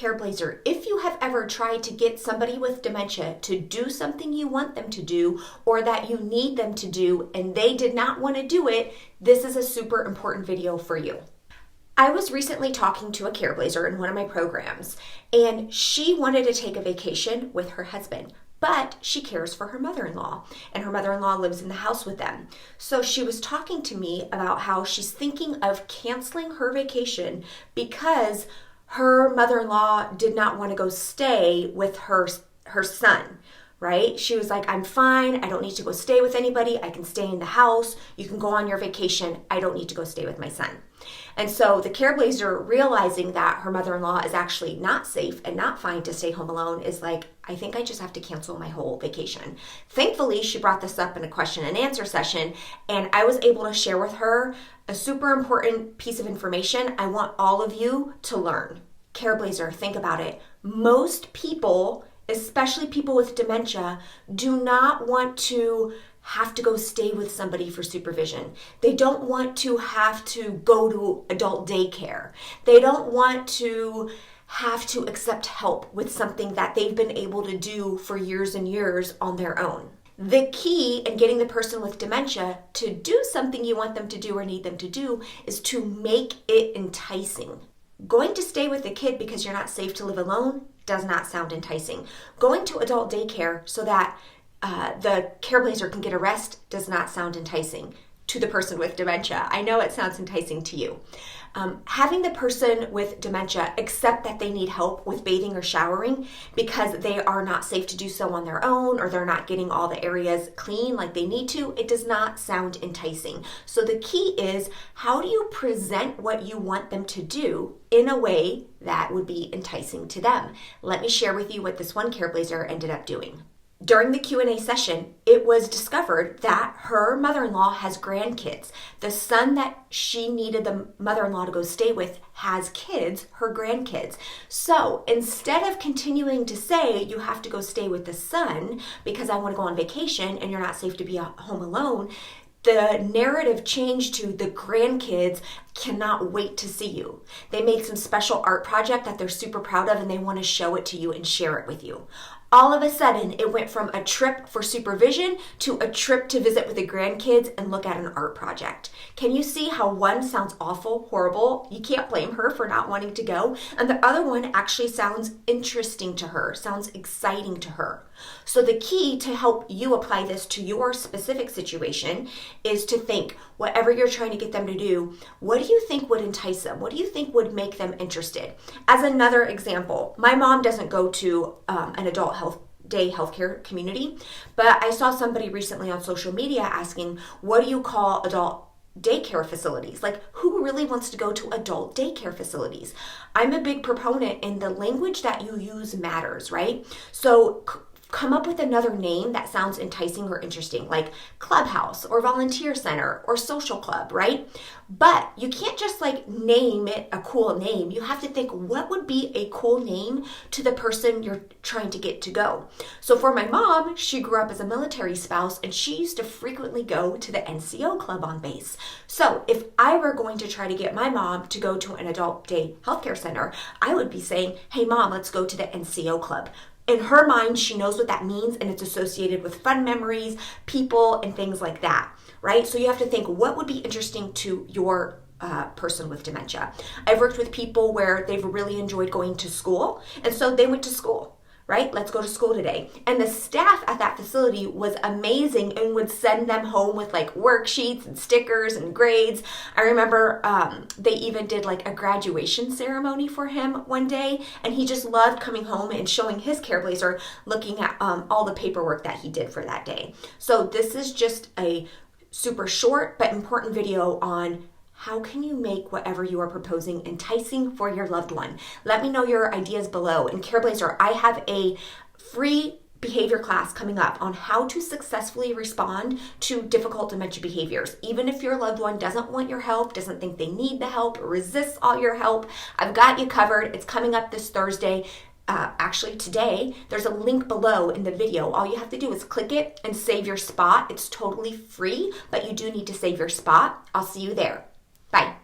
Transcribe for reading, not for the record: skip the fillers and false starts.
Careblazer, if you have ever tried to get somebody with dementia to do something you want them to do or that you need them to do and they did not want to do it, this is a super important video for you. I was recently talking to a Careblazer in one of my programs, and she wanted to take a vacation with her husband, but she cares for her mother-in-law, and her mother-in-law lives in the house with them. So she was talking to me about how she's thinking of canceling her vacation because her mother-in-law did not want to go stay with her son, right? She was like, I'm fine. I don't need to go stay with anybody. I can stay in the house. You can go on your vacation. I don't need to go stay with my son. And so the Careblazer, realizing that her mother-in-law is actually not safe and not fine to stay home alone, is like, I think I just have to cancel my whole vacation. Thankfully, she brought this up in a question and answer session, and I was able to share with her a super important piece of information I want all of you to learn. Careblazer, think about it. Most people, especially people with dementia, do not want to have to go stay with somebody for supervision. They don't want to have to go to adult daycare. They don't want to have to accept help with something that they've been able to do for years and years on their own. The key in getting the person with dementia to do something you want them to do or need them to do is to make it enticing. Going to stay with a kid because you're not safe to live alone does not sound enticing. Going to adult daycare so that the Careblazer can get a rest does not sound enticing to the person with dementia. I know it sounds enticing to you. Having the person with dementia accept that they need help with bathing or showering because they are not safe to do so on their own, or they're not getting all the areas clean like they need to, it does not sound enticing. So the key is, how do you present what you want them to do in a way that would be enticing to them? Let me share with you what this one Careblazer ended up doing. During the Q&A session, it was discovered that her mother-in-law has grandkids. The son that she needed the mother-in-law to go stay with has kids, her grandkids. So instead of continuing to say, you have to go stay with the son because I want to go on vacation and you're not safe to be home alone, the narrative changed to the grandkids cannot wait to see you. They made some special art project that they're super proud of and they want to show it to you and share it with you. All of a sudden, it went from a trip for supervision to a trip to visit with the grandkids and look at an art project. Can you see how one sounds awful, horrible? You can't blame her for not wanting to go. And the other one actually sounds interesting to her, sounds exciting to her. So the key to help you apply this to your specific situation is to think, whatever you're trying to get them to do, what do you think would entice them? What do you think would make them interested? As another example, my mom doesn't go to an adult healthcare community, but I saw somebody recently on social media asking, what do you call adult daycare facilities? Like, who really wants to go to adult daycare facilities? I'm a big proponent in the language that you use matters, right? So come up with another name that sounds enticing or interesting, like clubhouse or volunteer center or social club, right? But you can't just like name it a cool name. You have to think, what would be a cool name to the person you're trying to get to go? So for my mom, she grew up as a military spouse and she used to frequently go to the NCO club on base. So if I were going to try to get my mom to go to an adult day healthcare center, I would be saying, hey mom, let's go to the NCO club. In her mind, she knows what that means and it's associated with fun memories, people, and things like that, right? So you have to think, what would be interesting to your person with dementia? I've worked with people where they've really enjoyed going to school, and so they went to school, right? Let's go to school today. And the staff at that facility was amazing and would send them home with like worksheets and stickers and grades. I remember they even did like a graduation ceremony for him one day, and he just loved coming home and showing his Careblazer, looking at all the paperwork that he did for that day. So this is just a super short but important video on how can you make whatever you are proposing enticing for your loved one? Let me know your ideas below. In Careblazer, I have a free behavior class coming up on how to successfully respond to difficult dementia behaviors. Even if your loved one doesn't want your help, doesn't think they need the help, resists all your help, I've got you covered. It's coming up this Thursday. Actually today, there's a link below in the video. All you have to do is click it and save your spot. It's totally free, but you do need to save your spot. I'll see you there. Bye.